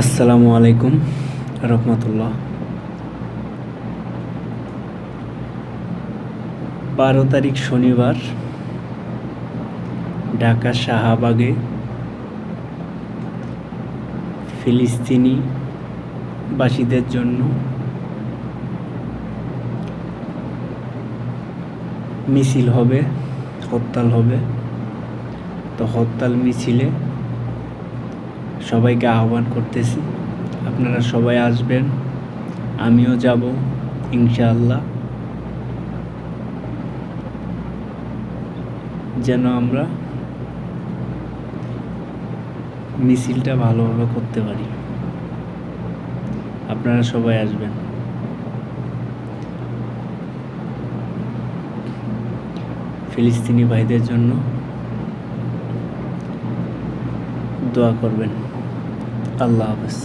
আসসালামু আলাইকুম রহমতুল্লাহ। 12 তারিখ শনিবার ঢাকা শাহবাগে ফিলিস্তিনি বাসীদের জন্য মিছিল হবে, হরতাল হবে। তো হরতাল মিছিলে সবাইকে আহ্বান করতেছি, আপনারা সবাই আসবেন, আমিও যাব ইনশাআল্লাহ, যেন আমরা মিছিলটা ভালোভাবে করতে পারি। আপনারা সবাই আসবেন। ফিলিস্তিনি ভাইদের জন্য দোয়া করবেন। আল্লাহ হাফেজ।